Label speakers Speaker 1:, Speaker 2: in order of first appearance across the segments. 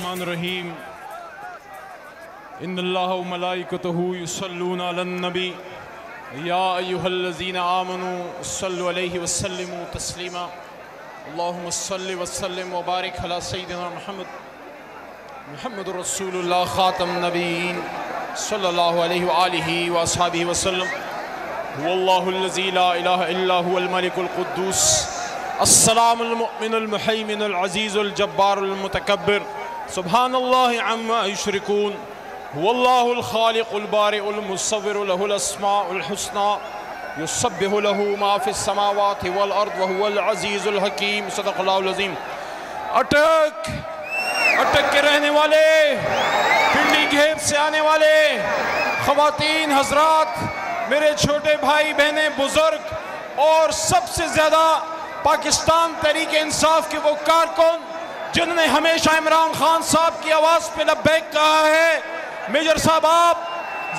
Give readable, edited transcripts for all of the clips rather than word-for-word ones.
Speaker 1: बिस्मिल्लाहिर्रहमानिर्रहीम। इन्नल्लाह व मलाइकतहू युसल्लूना अलन नबी या अय्युहल्लज़ीना आमनू सल्लु अलैहि वसल्लिमू तस्लीमा। अल्लाहुम्मा सल्लि व सल्लिम व बारिक अला सय्यिदिना मुहम्मद रसूलुल्लाह खातम नबीयीन सल्लल्लाहु अलैहि व आलिहि व अस्हाबिहि वसल्लम। हुवल्लाहुल्लज़ी ला इलाहा इल्ला हुवल मलिकुल कुद्दूस अस्सलामुल मुमिनुल मुहैमिनुल अज़ीज़ुल जब्बारुल मुतकब्बिर सुब्हानल्लाहि अम्मा युश्रिकून। हुवल्लाहुल खालिकुल बारिउल मुसव्विरु लहुल अस्माउल हुस्ना युसब्बिहु लहू मा फिस समावाति वल अर्द व हुवल अज़ीज़ुल हकीम। सदक़ल्लाहुल अज़ीम। अटक के रहने वाले, पिंडी घेर से आने वाले ख़वातीन हज़रात, मेरे छोटे भाई बहनें बुजुर्ग और सबसे ज़्यादा पाकिस्तान तहरीक इंसाफ के वो कारकुन जिन्होंने हमेशा इमरान खान साहब की आवाज़ पे लब्बैक कहा है, मेजर साहब आप,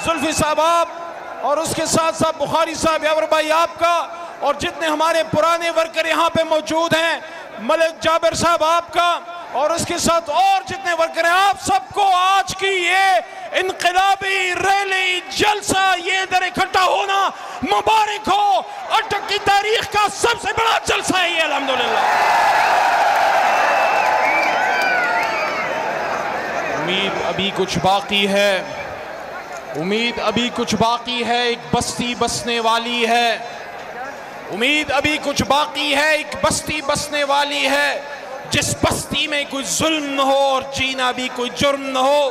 Speaker 1: जुल्फी साहब आप और उसके साथ साथ बुखारी साहब, यावर भाई आपका, और जितने हमारे पुराने वर्कर यहाँ पे मौजूद हैं, मलिक जाबिर साहब आपका, और उसके साथ और जितने वर्कर हैं, आप सबको आज की ये इनकलाबी रैली जलसा, ये इधर इकट्ठा होना मुबारक हो। अटक की तारीख का सबसे बड़ा जलसा है ये, अल्हम्दुलिल्लाह। उम्मीद अभी कुछ बाकी है, उम्मीद अभी कुछ बाकी है, एक बस्ती बसने वाली है। उम्मीद अभी कुछ बाकी है, एक बस्ती बसने वाली है जिस बस्ती में कोई जुल्म न हो और जीना भी कोई जुर्म न हो,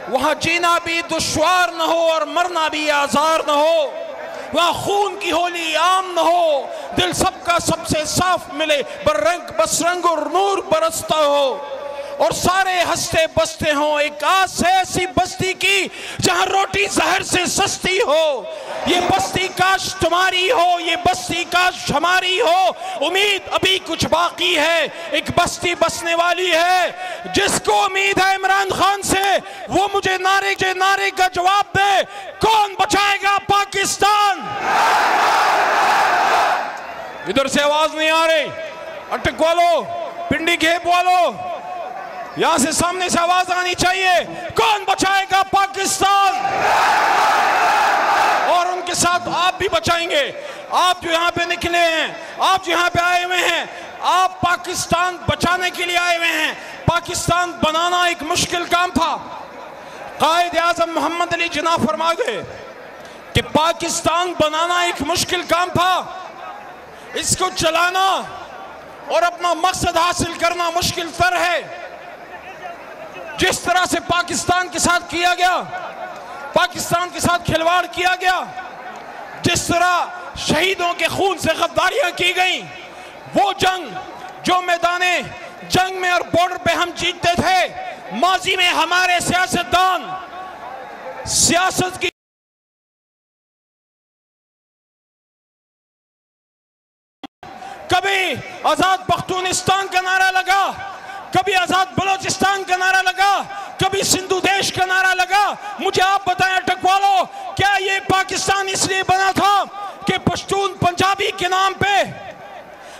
Speaker 1: वहाँ जीना भी दुश्वार न हो और मरना भी आज़ार न हो, वहाँ खून की होली आम न हो, दिल सबका सबसे साफ मिले, बररंग बसरंग और नूर बरसता हो और सारे हंसते बसते हों। एक आस है ऐसी बस्ती की जहाँ रोटी जहर से सस्ती हो। ये बस्ती काश तुम्हारी हो, ये बस्ती काश हमारी हो। उम्मीद अभी कुछ बाकी है, एक बस्ती बसने वाली है। जिसको उम्मीद है इमरान खान से वो मुझे नारे का जवाब दे। कौन बचाएगा पाकिस्तान? इधर से आवाज नहीं आ रही, अटक वालों, पिंडी घेप वालों, यहां से सामने से आवाज आनी चाहिए। कौन बचाएगा पाकिस्तान? और उनके साथ आप भी बचाएंगे। आप जो यहाँ पे निकले हैं, आप जो यहाँ पे आए हुए हैं, आप पाकिस्तान बचाने के लिए आए हुए हैं। पाकिस्तान बनाना एक मुश्किल काम था। कायद आज़म मोहम्मद अली जिन्ना फरमा गए कि पाकिस्तान बनाना एक मुश्किल काम था, इसको चलाना और अपना मकसद हासिल करना मुश्किल तर है। जिस तरह से पाकिस्तान के साथ किया गया, पाकिस्तान के साथ खिलवाड़ किया गया, जिस तरह शहीदों के खून से गद्दारियां की गई, वो जंग जो मैदाने जंग में और बॉर्डर पे हम जीतते थे, माजी में हमारे सियासतदान सियासत की कभी आजाद पख्तूनिस्तान का नारा लगा, कभी आजाद बलोचिस्तान का नारा लगा, कभी सिंधु देश का नारा लगा। मुझे आप बताएं अटक वालों, क्या ये पाकिस्तान इसलिए बना था कि पश्तून पंजाबी के नाम पे,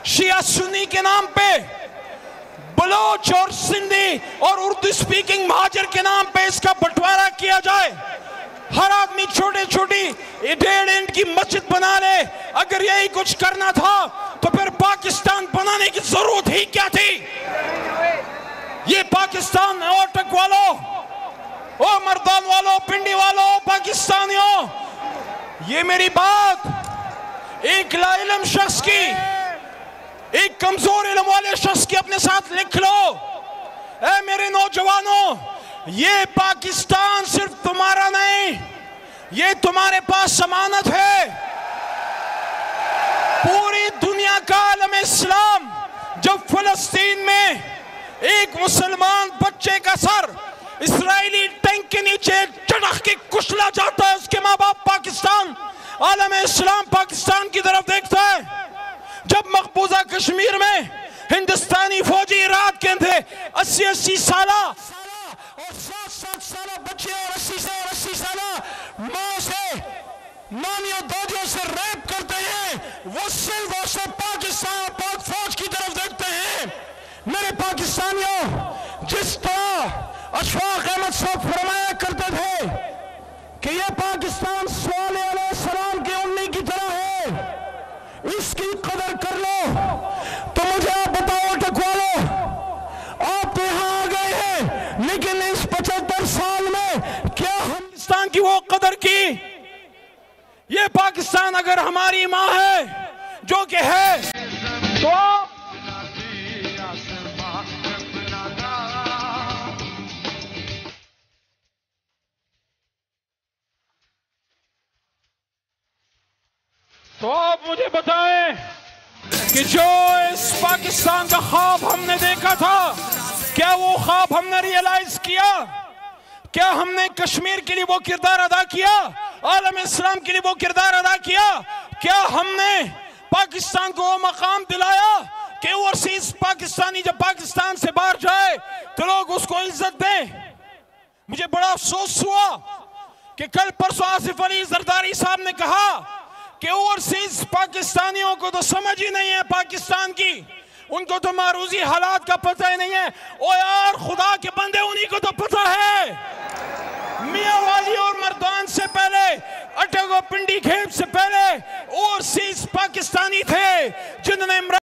Speaker 1: शिया सुन्नी के नाम पे, बलोच और सिंधी और उर्दू स्पीकिंग महाजर के नाम पे इसका बंटवारा किया जाए? हर आदमी छोटे छोटी 1.5 इंच की मस्जिद बना ले। अगर यही कुछ करना था तो फिर पाकिस्तान बनाने की जरूरत ही क्या थी? ये पाकिस्तान, ओ अटक वालों, ओ मर्दान वालों, पिंडी वालों, पाकिस्तानियों, ये मेरी बात एक लाइलम शख्स की, एक कमजोर इल्म वाले शख्स की अपने साथ लिख लो। ऐ मेरे नौजवानों, ये पाकिस्तान सिर्फ तुम्हारा नहीं, ये तुम्हारे पास अमानत है। पूरी दुनिया का आलम इस्लाम जब फलस्तीन में एक मुसलमान बच्चे का सर इस्राएली टैंक के नीचे चढ़क के कुचला जाता है, उसके माँ बाप पाकिस्तान, आलम इस्लाम पाकिस्तान की तरफ देखता है। जब मकबूजा कश्मीर में हिंदुस्तानी फौजी रात के थे, 80-80 साल और 7-7 साल बच्चे और 80 साल माँ से, नानियों दादियों से रेप करते हैं, वो सिर्फ पाकिस्तान पाक फौज की तरफ देखते हैं। मेरे पाकिस्तानियों, जिस तरह अशफाक अहमद साहब फरमाया करते थे कि ये पाकिस्तान सोलेह अलैहिस्सलाम की उम्मी की तरह है, इसकी कदर कर लो। तो मुझे आप बताओ टकवालो, आप तो यहाँ आ गए हैं, लेकिन इस 75 साल में क्या पाकिस्तान की वो कदर की? ये पाकिस्तान अगर हमारी माँ है, जो कि है, तो आप मुझे बताएं कि जो इस पाकिस्तान का ख्वाब हमने देखा था, क्या वो ख्वाब हमने रियलाइज किया? क्या हमने कश्मीर के लिए वो किरदार अदा किया? आलम इस्लाम के लिए वो किरदार अदा किया? क्या हमने पाकिस्तान को वो मकाम दिलाया कि ओवरसीज पाकिस्तानी जब पाकिस्तान से बाहर जाए तो लोग उसको इज्जत दें? मुझे बड़ा अफसोस हुआ कि कल परसों आसिफ अली जरदारी साहब ने कहा कि ओवरसीज पाकिस्तानियों को तो समझ ही नहीं है पाकिस्तान की, उनको तो मारूजी हालात का पता ही नहीं है। ओ यार, खुदा के बंदे, उन्हीं को तो पता है। मियां वाली और मर्दान से पहले, अटक और पिंडी खेप से पहले ओवरसीज पाकिस्तानी थे जिन्होंने